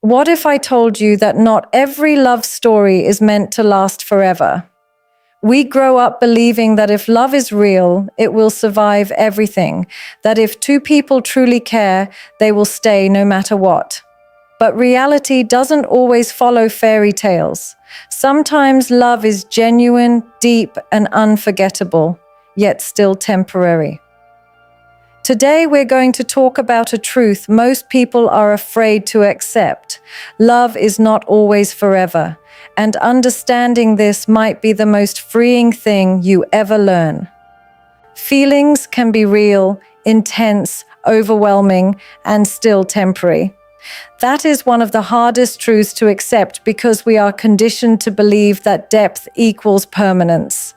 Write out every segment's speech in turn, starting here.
What if I told you that not every love story is meant to last forever? We grow up believing that if love is real, it will survive everything, that if two people truly care, they will stay no matter what. But reality doesn't always follow fairy tales. Sometimes love is genuine, deep, and unforgettable, yet still temporary. Today, we're going to talk about a truth most people are afraid to accept. Love is not always forever, and understanding this might be the most freeing thing you ever learn. Feelings can be real, intense, overwhelming, and still temporary. That is one of the hardest truths to accept because we are conditioned to believe that depth equals permanence.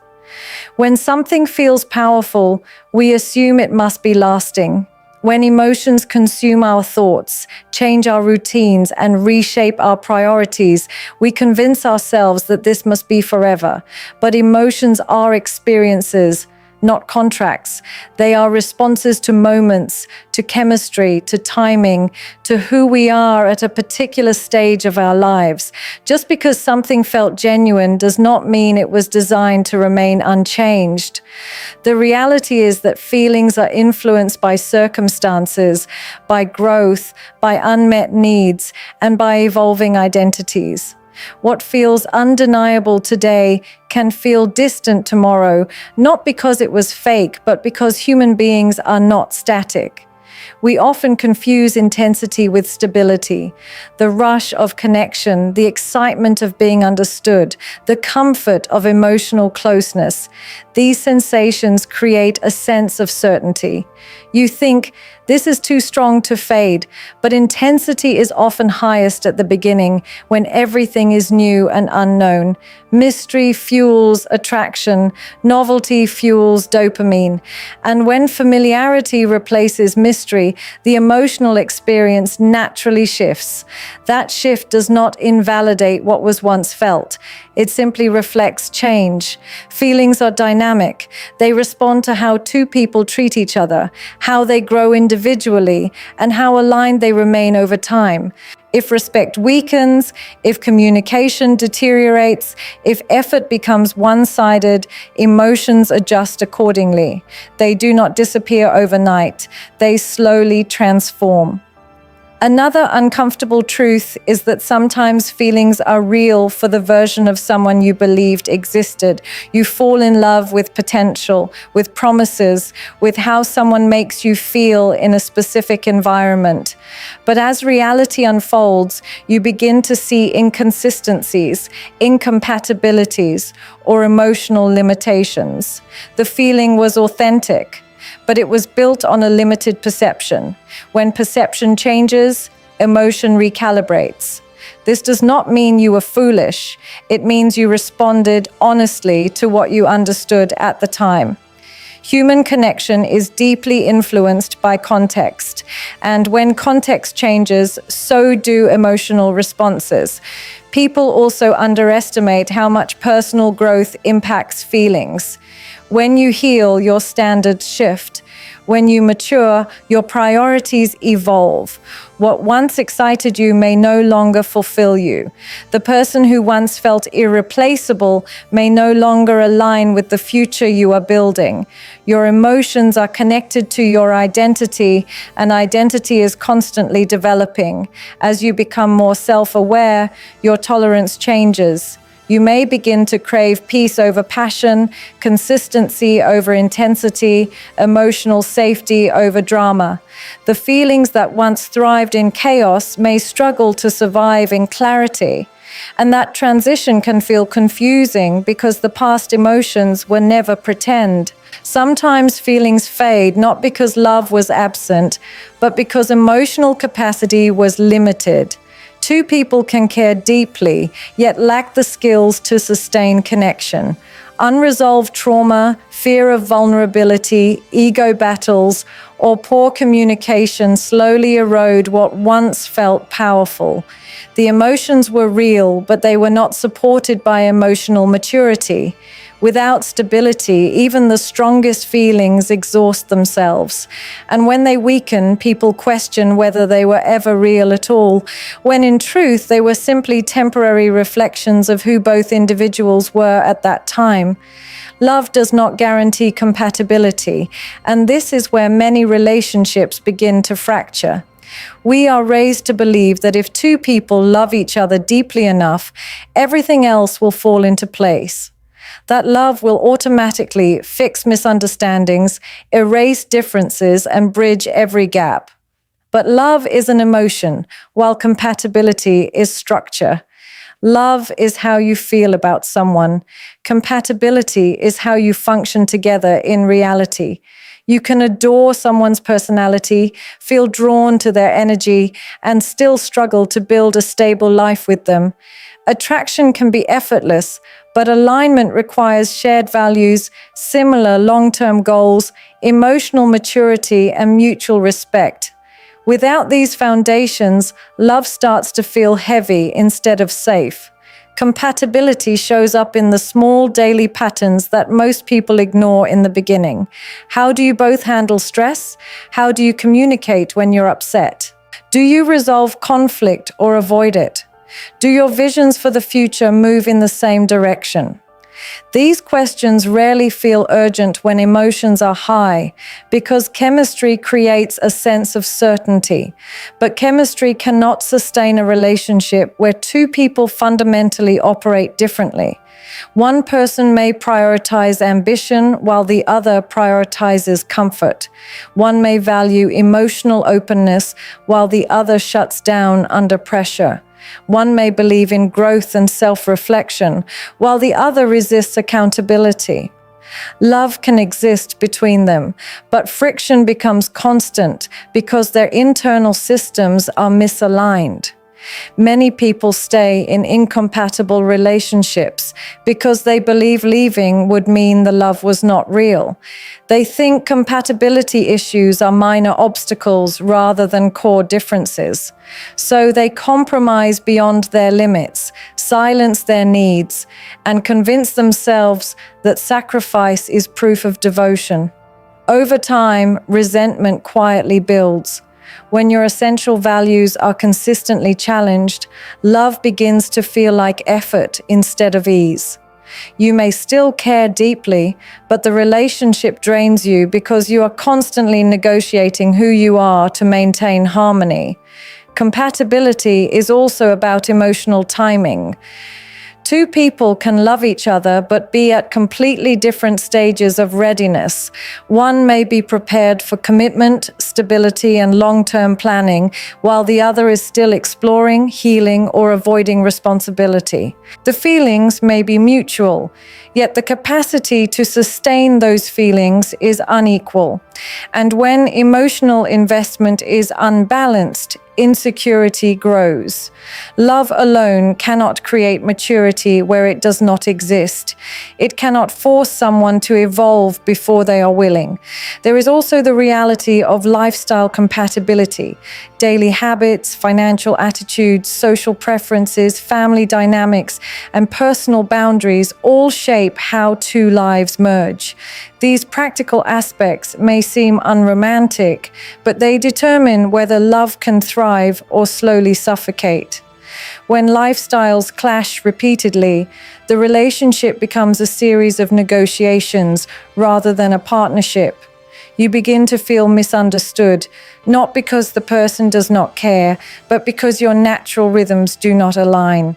When something feels powerful, we assume it must be lasting. When emotions consume our thoughts, change our routines, and reshape our priorities, we convince ourselves that this must be forever. But emotions are experiences, not contracts. They are responses to moments, to chemistry, to timing, to who we are at a particular stage of our lives. Just because something felt genuine does not mean it was designed to remain unchanged. The reality is that feelings are influenced by circumstances, by growth, by unmet needs, and by evolving identities. What feels undeniable today can feel distant tomorrow, not because it was fake, but because human beings are not static. We often confuse intensity with stability, the rush of connection, the excitement of being understood, the comfort of emotional closeness. These sensations create a sense of certainty. You think, this is too strong to fade, but intensity is often highest at the beginning when everything is new and unknown. Mystery fuels attraction, novelty fuels dopamine, and when familiarity replaces mystery, the emotional experience naturally shifts. That shift does not invalidate what was once felt. It simply reflects change. Feelings are dynamic. They respond to how two people treat each other, how they grow individually, and how aligned they remain over time. If respect weakens, if communication deteriorates, if effort becomes one-sided, emotions adjust accordingly. They do not disappear overnight. They slowly transform. Another uncomfortable truth is that sometimes feelings are real for the version of someone you believed existed. You fall in love with potential, with promises, with how someone makes you feel in a specific environment. But as reality unfolds, you begin to see inconsistencies, incompatibilities, or emotional limitations. The feeling was authentic, but it was built on a limited perception. When perception changes, emotion recalibrates. This does not mean you were foolish. It means you responded honestly to what you understood at the time. Human connection is deeply influenced by context, and when context changes, so do emotional responses. People also underestimate how much personal growth impacts feelings. When you heal, your standards shift. When you mature, your priorities evolve. What once excited you may no longer fulfill you. The person who once felt irreplaceable may no longer align with the future you are building. Your emotions are connected to your identity, and identity is constantly developing. As you become more self-aware, your tolerance changes. You may begin to crave peace over passion, consistency over intensity, emotional safety over drama. The feelings that once thrived in chaos may struggle to survive in clarity. And that transition can feel confusing because the past emotions were never pretend. Sometimes feelings fade not because love was absent, but because emotional capacity was limited. Two people can care deeply, yet lack the skills to sustain connection. Unresolved trauma, fear of vulnerability, ego battles, or poor communication slowly erode what once felt powerful. The emotions were real, but they were not supported by emotional maturity. Without stability, even the strongest feelings exhaust themselves. And when they weaken, people question whether they were ever real at all, when in truth they were simply temporary reflections of who both individuals were at that time. Love does not guarantee compatibility, and this is where many relationships begin to fracture. We are raised to believe that if two people love each other deeply enough, everything else will fall into place. That love will automatically fix misunderstandings, erase differences, and bridge every gap. But love is an emotion, while compatibility is structure. Love is how you feel about someone. Compatibility is how you function together in reality. You can adore someone's personality, feel drawn to their energy, and still struggle to build a stable life with them. Attraction can be effortless, but alignment requires shared values, similar long-term goals, emotional maturity, and mutual respect. Without these foundations, love starts to feel heavy instead of safe. Compatibility shows up in the small daily patterns that most people ignore in the beginning. How do you both handle stress? How do you communicate when you're upset? Do you resolve conflict or avoid it? Do your visions for the future move in the same direction? These questions rarely feel urgent when emotions are high, because chemistry creates a sense of certainty. But chemistry cannot sustain a relationship where two people fundamentally operate differently. One person may prioritize ambition while the other prioritizes comfort. One may value emotional openness while the other shuts down under pressure. One may believe in growth and self-reflection, while the other resists accountability. Love can exist between them, but friction becomes constant because their internal systems are misaligned. Many people stay in incompatible relationships because they believe leaving would mean the love was not real. They think compatibility issues are minor obstacles rather than core differences. So they compromise beyond their limits, silence their needs, and convince themselves that sacrifice is proof of devotion. Over time, resentment quietly builds. When your essential values are consistently challenged, love begins to feel like effort instead of ease. You may still care deeply, but the relationship drains you because you are constantly negotiating who you are to maintain harmony. Compatibility is also about emotional timing. Two people can love each other but be at completely different stages of readiness. One may be prepared for commitment, stability, and long-term planning, while the other is still exploring, healing, or avoiding responsibility. The feelings may be mutual, yet the capacity to sustain those feelings is unequal. And when emotional investment is unbalanced, insecurity grows. Love alone cannot create maturity where it does not exist. It cannot force someone to evolve before they are willing. There is also the reality of lifestyle compatibility. Daily habits, financial attitudes, social preferences, family dynamics, and personal boundaries all shape how two lives merge. These practical aspects may seem unromantic, but they determine whether love can thrive or slowly suffocate. When lifestyles clash repeatedly, the relationship becomes a series of negotiations rather than a partnership. You begin to feel misunderstood, not because the person does not care, but because your natural rhythms do not align.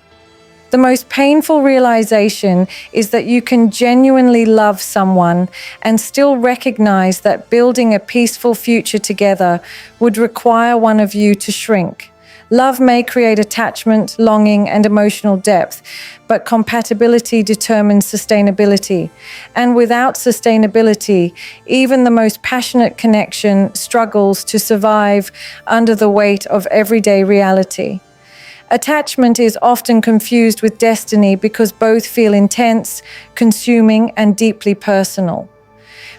The most painful realization is that you can genuinely love someone and still recognize that building a peaceful future together would require one of you to shrink. Love may create attachment, longing, and emotional depth, but compatibility determines sustainability. And without sustainability, even the most passionate connection struggles to survive under the weight of everyday reality. Attachment is often confused with destiny because both feel intense, consuming, and deeply personal.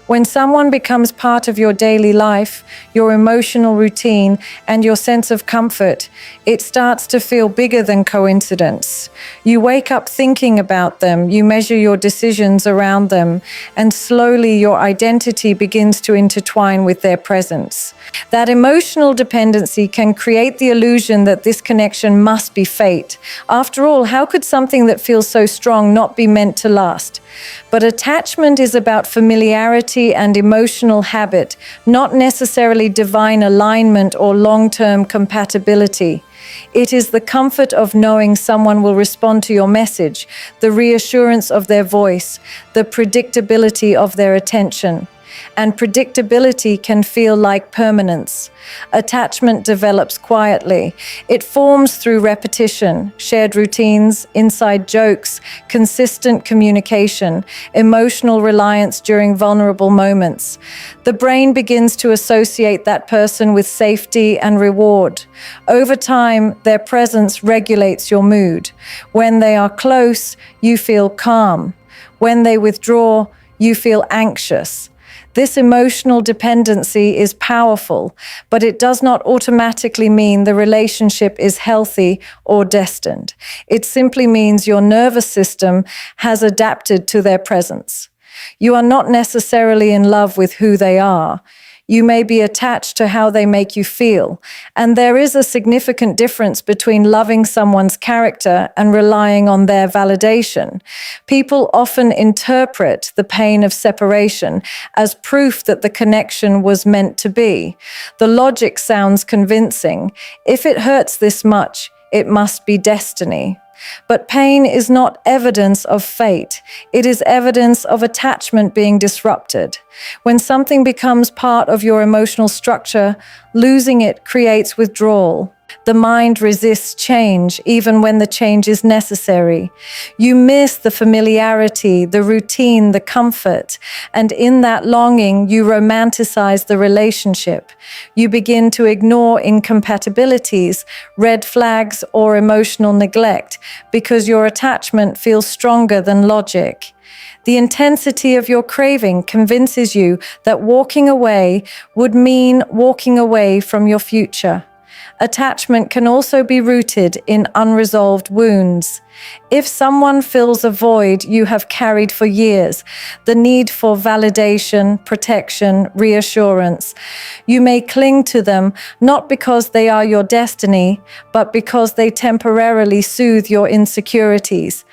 When someone becomes part of your daily life, your emotional routine, and your sense of comfort, it starts to feel bigger than coincidence. You wake up thinking about them, you measure your decisions around them, and slowly your identity begins to intertwine with their presence. That emotional dependency can create the illusion that this connection must be fate. After all, how could something that feels so strong not be meant to last? But attachment is about familiarity and emotional habit, not necessarily divine alignment or long-term compatibility. It is the comfort of knowing someone will respond to your message, the reassurance of their voice, the predictability of their attention. And predictability can feel like permanence. Attachment develops quietly. It forms through repetition, shared routines, inside jokes, consistent communication, emotional reliance during vulnerable moments. The brain begins to associate that person with safety and reward. Over time, their presence regulates your mood. When they are close, you feel calm. When they withdraw, you feel anxious. This emotional dependency is powerful, but it does not automatically mean the relationship is healthy or destined. It simply means your nervous system has adapted to their presence. You are not necessarily in love with who they are. You may be attached to how they make you feel, and there is a significant difference between loving someone's character and relying on their validation. People often interpret the pain of separation as proof that the connection was meant to be. The logic sounds convincing. If it hurts this much, it must be destiny. But pain is not evidence of fate. It is evidence of attachment being disrupted. When something becomes part of your emotional structure, losing it creates withdrawal. The mind resists change even when the change is necessary. You miss the familiarity, the routine, the comfort, and in that longing, you romanticize the relationship. You begin to ignore incompatibilities, red flags, or emotional neglect because your attachment feels stronger than logic. The intensity of your craving convinces you that walking away would mean walking away from your future. Attachment can also be rooted in unresolved wounds. If someone fills a void you have carried for years, the need for validation, protection, reassurance, you may cling to them not because they are your destiny, but because they temporarily soothe your insecurities.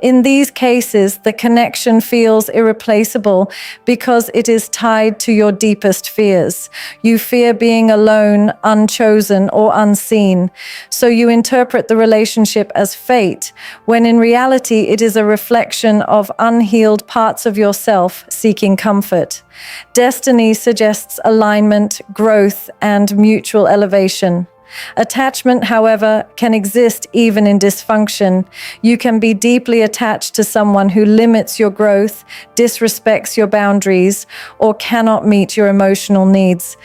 In these cases, the connection feels irreplaceable because it is tied to your deepest fears. You fear being alone, unchosen, or unseen, so you interpret the relationship as fate, when in reality it is a reflection of unhealed parts of yourself seeking comfort. Destiny suggests alignment, growth, and mutual elevation. Attachment, however, can exist even in dysfunction. You can be deeply attached to someone who limits your growth, disrespects your boundaries, or cannot meet your emotional needs.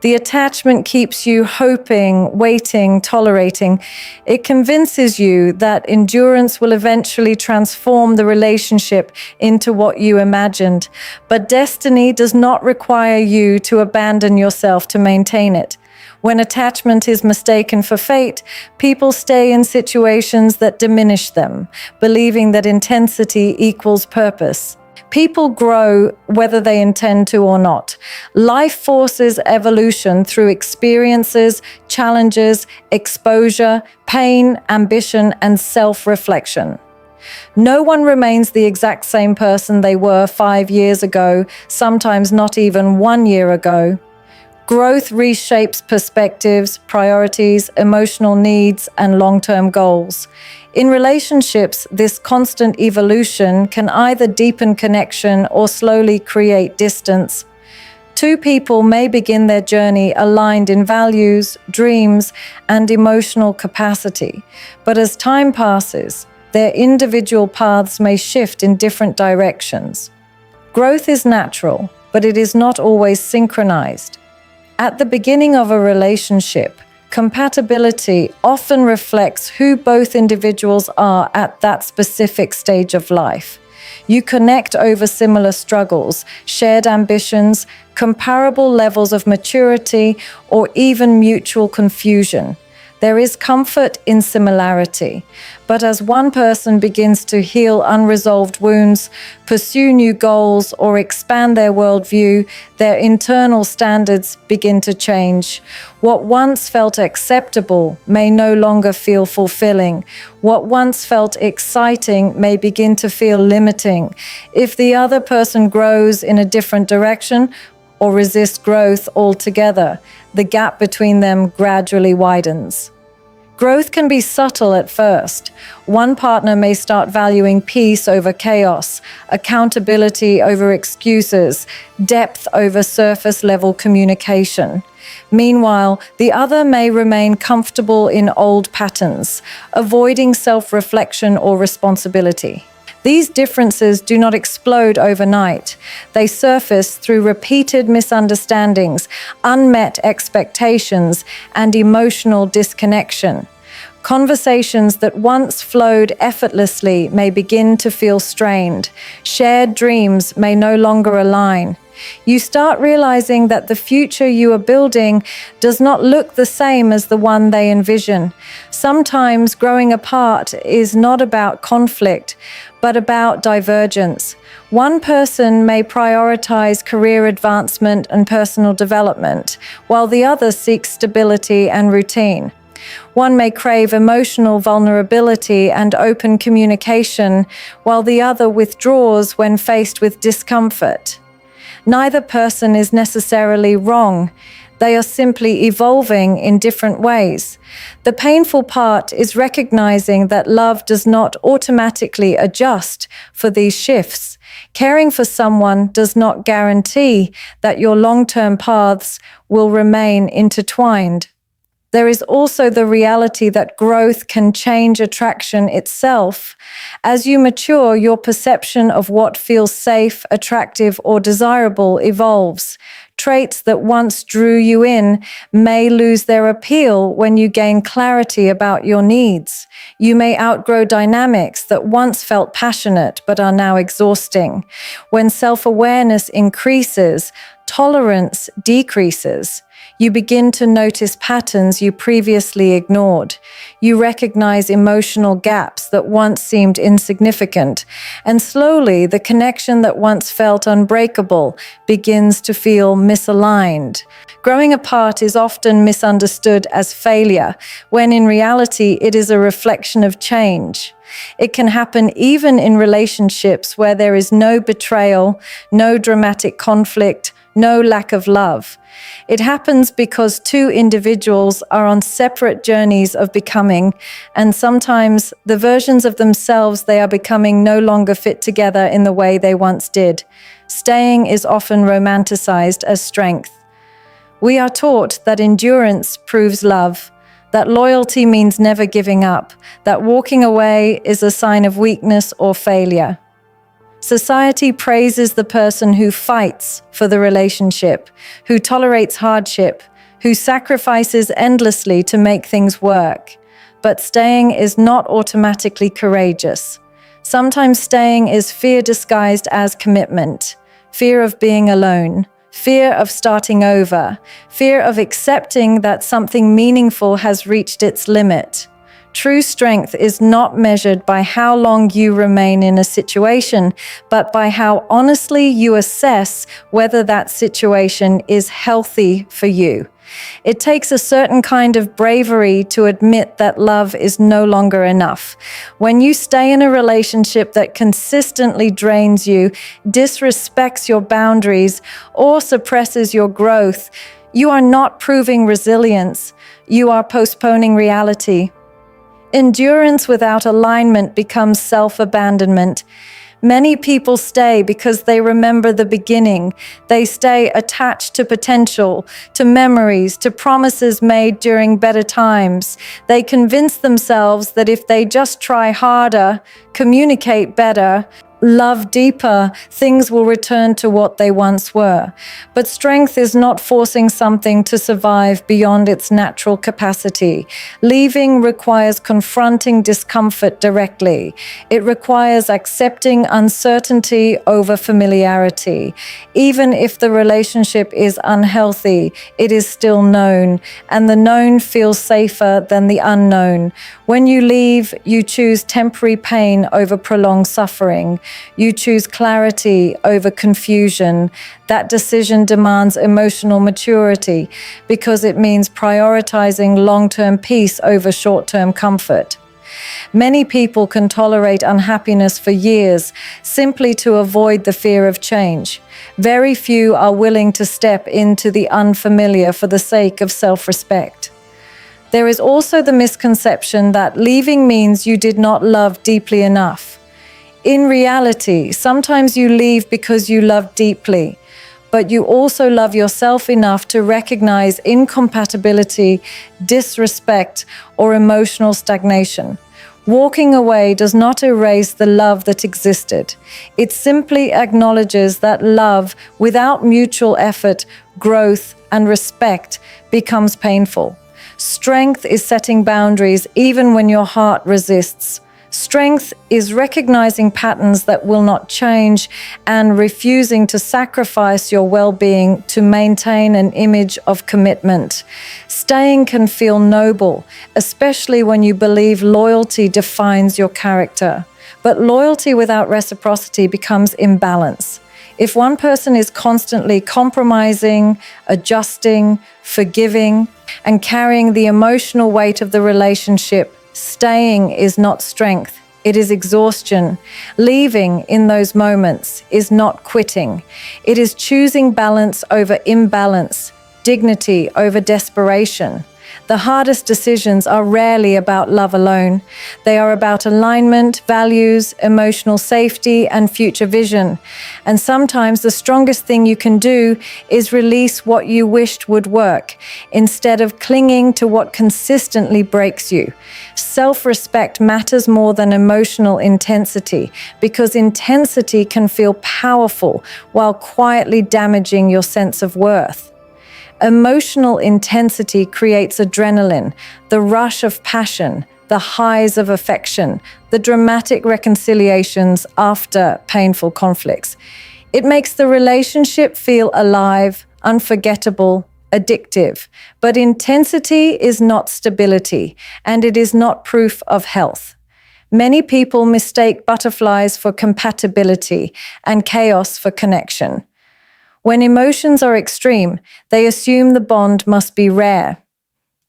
The attachment keeps you hoping, waiting, tolerating. It convinces you that endurance will eventually transform the relationship into what you imagined. But destiny does not require you to abandon yourself to maintain it. When attachment is mistaken for fate, people stay in situations that diminish them, believing that intensity equals purpose. People grow whether they intend to or not. Life forces evolution through experiences, challenges, exposure, pain, ambition, and self-reflection. No one remains the exact same person they were 5 years ago, sometimes not even 1 year ago. Growth reshapes perspectives, priorities, emotional needs, and long-term goals. In relationships, this constant evolution can either deepen connection or slowly create distance. Two people may begin their journey aligned in values, dreams, and emotional capacity, but as time passes, their individual paths may shift in different directions. Growth is natural, but it is not always synchronized. At the beginning of a relationship, compatibility often reflects who both individuals are at that specific stage of life. You connect over similar struggles, shared ambitions, comparable levels of maturity, or even mutual confusion. There is comfort in similarity, but as one person begins to heal unresolved wounds, pursue new goals, or expand their worldview, their internal standards begin to change. What once felt acceptable may no longer feel fulfilling. What once felt exciting may begin to feel limiting. If the other person grows in a different direction, or resist growth altogether, the gap between them gradually widens. Growth can be subtle at first. One partner may start valuing peace over chaos, accountability over excuses, depth over surface-level communication. Meanwhile, the other may remain comfortable in old patterns, avoiding self-reflection or responsibility. These differences do not explode overnight. They surface through repeated misunderstandings, unmet expectations, and emotional disconnection. Conversations that once flowed effortlessly may begin to feel strained. Shared dreams may no longer align. You start realizing that the future you are building does not look the same as the one they envision. Sometimes growing apart is not about conflict, but about divergence. One person may prioritize career advancement and personal development, while the other seeks stability and routine. One may crave emotional vulnerability and open communication, while the other withdraws when faced with discomfort. Neither person is necessarily wrong. They are simply evolving in different ways. The painful part is recognizing that love does not automatically adjust for these shifts. Caring for someone does not guarantee that your long-term paths will remain intertwined. There is also the reality that growth can change attraction itself. As you mature, your perception of what feels safe, attractive, or desirable evolves. Traits that once drew you in may lose their appeal when you gain clarity about your needs. You may outgrow dynamics that once felt passionate but are now exhausting. When self-awareness increases, tolerance decreases. You begin to notice patterns you previously ignored. You recognize emotional gaps that once seemed insignificant, and slowly the connection that once felt unbreakable begins to feel misaligned. Growing apart is often misunderstood as failure, when in reality it is a reflection of change. It can happen even in relationships where there is no betrayal, no dramatic conflict, no lack of love. It happens because two individuals are on separate journeys of becoming, and sometimes the versions of themselves they are becoming no longer fit together in the way they once did. Staying is often romanticized as strength. We are taught that endurance proves love, that loyalty means never giving up, that walking away is a sign of weakness or failure. Society praises the person who fights for the relationship, who tolerates hardship, who sacrifices endlessly to make things work. But staying is not automatically courageous. Sometimes staying is fear disguised as commitment, fear of being alone, fear of starting over, fear of accepting that something meaningful has reached its limit. True strength is not measured by how long you remain in a situation, but by how honestly you assess whether that situation is healthy for you. It takes a certain kind of bravery to admit that love is no longer enough. When you stay in a relationship that consistently drains you, disrespects your boundaries, or suppresses your growth, you are not proving resilience. You are postponing reality. Endurance without alignment becomes self-abandonment. Many people stay because they remember the beginning. They stay attached to potential, to memories, to promises made during better times. They convince themselves that if they just try harder, communicate better, love deeper, things will return to what they once were. But strength is not forcing something to survive beyond its natural capacity. Leaving requires confronting discomfort directly. It requires accepting uncertainty over familiarity. Even if the relationship is unhealthy, it is still known, and the known feels safer than the unknown. When you leave, you choose temporary pain over prolonged suffering. You choose clarity over confusion. That decision demands emotional maturity because it means prioritizing long-term peace over short-term comfort. Many people can tolerate unhappiness for years simply to avoid the fear of change. Very few are willing to step into the unfamiliar for the sake of self-respect. There is also the misconception that leaving means you did not love deeply enough. In reality, sometimes you leave because you love deeply, but you also love yourself enough to recognize incompatibility, disrespect, or emotional stagnation. Walking away does not erase the love that existed. It simply acknowledges that love without mutual effort, growth, and respect becomes painful. Strength is setting boundaries even when your heart resists. Strength is recognizing patterns that will not change and refusing to sacrifice your well-being to maintain an image of commitment. Staying can feel noble, especially when you believe loyalty defines your character. But loyalty without reciprocity becomes imbalance. If one person is constantly compromising, adjusting, forgiving, and carrying the emotional weight of the relationship, staying is not strength, it is exhaustion. Leaving in those moments is not quitting. It is choosing balance over imbalance, dignity over desperation. The hardest decisions are rarely about love alone. They are about alignment, values, emotional safety, and future vision. And sometimes the strongest thing you can do is release what you wished would work, instead of clinging to what consistently breaks you. Self-respect matters more than emotional intensity, because intensity can feel powerful while quietly damaging your sense of worth. Emotional intensity creates adrenaline, the rush of passion, the highs of affection, the dramatic reconciliations after painful conflicts. It makes the relationship feel alive, unforgettable, addictive. But intensity is not stability, and it is not proof of health. Many people mistake butterflies for compatibility and chaos for connection. When emotions are extreme, they assume the bond must be rare.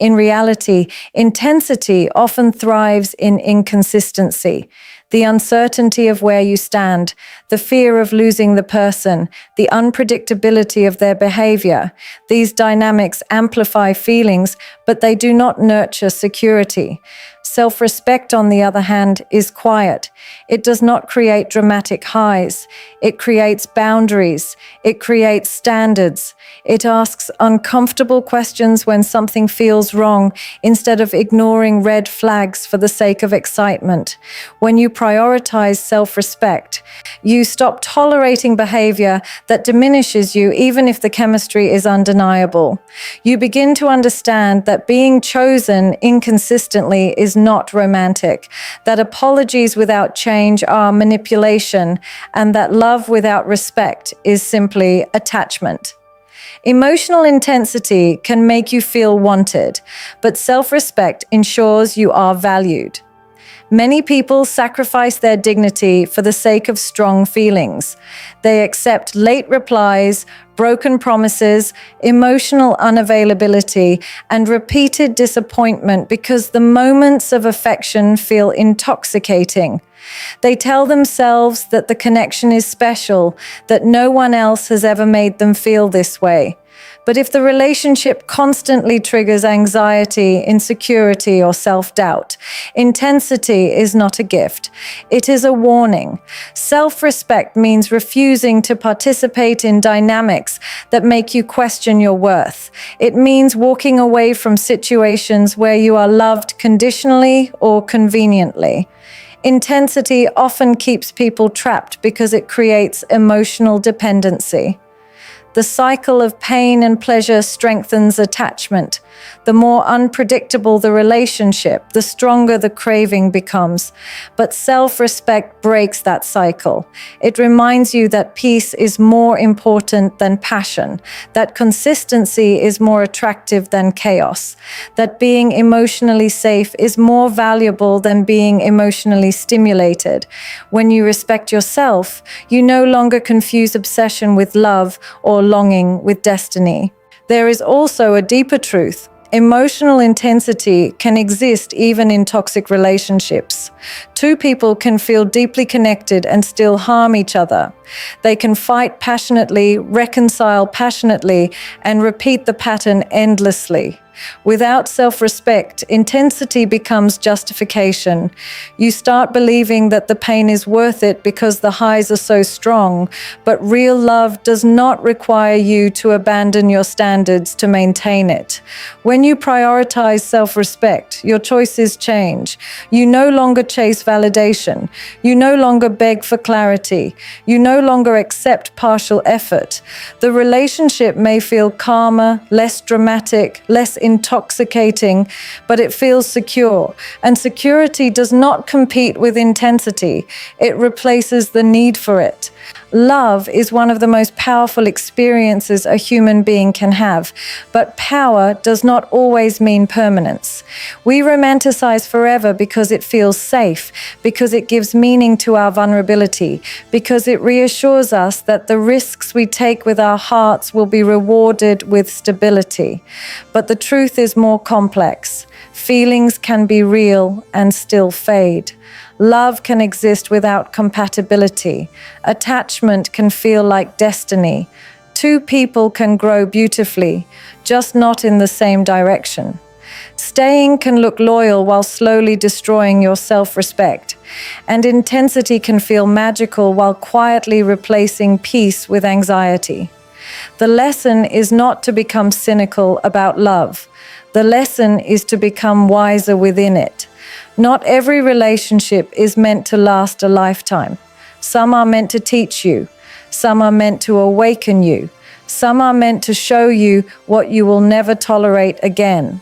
In reality, intensity often thrives in inconsistency. The uncertainty of where you stand, the fear of losing the person, the unpredictability of their behavior. These dynamics amplify feelings, but they do not nurture security. Self-respect, on the other hand, is quiet. It does not create dramatic highs. It creates boundaries. It creates standards. It asks uncomfortable questions when something feels wrong, instead of ignoring red flags for the sake of excitement. When you prioritize self-respect, you stop tolerating behavior that diminishes you, even if the chemistry is undeniable. You begin to understand that being chosen inconsistently is not romantic, that apologies without change are manipulation, and that love without respect is simply attachment. Emotional intensity can make you feel wanted, but self-respect ensures you are valued. Many people sacrifice their dignity for the sake of strong feelings. They accept late replies, broken promises, emotional unavailability, and repeated disappointment because the moments of affection feel intoxicating. They tell themselves that the connection is special, that no one else has ever made them feel this way. But if the relationship constantly triggers anxiety, insecurity, or self-doubt, intensity is not a gift. It is a warning. Self-respect means refusing to participate in dynamics that make you question your worth. It means walking away from situations where you are loved conditionally or conveniently. Intensity often keeps people trapped because it creates emotional dependency. The cycle of pain and pleasure strengthens attachment. The more unpredictable the relationship, the stronger the craving becomes. But self-respect breaks that cycle. It reminds you that peace is more important than passion, that consistency is more attractive than chaos, that being emotionally safe is more valuable than being emotionally stimulated. When you respect yourself, you no longer confuse obsession with love or longing with destiny. There is also a deeper truth. Emotional intensity can exist even in toxic relationships. Two people can feel deeply connected and still harm each other. They can fight passionately, reconcile passionately, and repeat the pattern endlessly. Without self-respect, intensity becomes justification. You start believing that the pain is worth it because the highs are so strong, but real love does not require you to abandon your standards to maintain it. When you prioritize self-respect, your choices change. You no longer chase validation. You no longer beg for clarity. You no longer accept partial effort. The relationship may feel calmer, less dramatic, less intoxicating, but it feels secure. And security does not compete with intensity. It replaces the need for it. Love is one of the most powerful experiences a human being can have, but power does not always mean permanence. We romanticize forever because it feels safe, because it gives meaning to our vulnerability, because it reassures us that the risks we take with our hearts will be rewarded with stability. But the truth is more complex. Feelings can be real and still fade. Love can exist without compatibility. Attachment can feel like destiny. Two people can grow beautifully, just not in the same direction. Staying can look loyal while slowly destroying your self-respect. And intensity can feel magical while quietly replacing peace with anxiety. The lesson is not to become cynical about love. The lesson is to become wiser within it. Not every relationship is meant to last a lifetime. Some are meant to teach you. Some are meant to awaken you. Some are meant to show you what you will never tolerate again.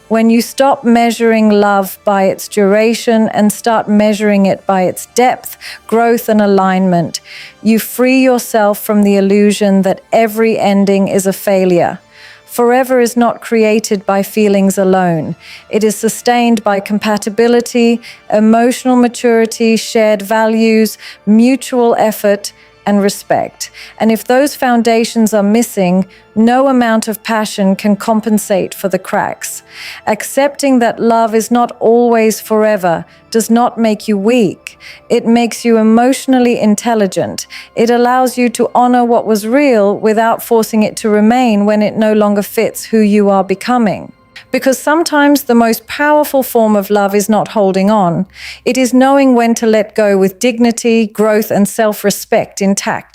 When you stop measuring love by its duration and start measuring it by its depth, growth, and alignment, you free yourself from the illusion that every ending is a failure. Forever is not created by feelings alone. It is sustained by compatibility, emotional maturity, shared values, mutual effort, and respect. And if those foundations are missing, no amount of passion can compensate for the cracks. Accepting that love is not always forever does not make you weak. It makes you emotionally intelligent. It allows you to honor what was real without forcing it to remain when it no longer fits who you are becoming. Because sometimes the most powerful form of love is not holding on. It is knowing when to let go with dignity, growth, and self-respect intact.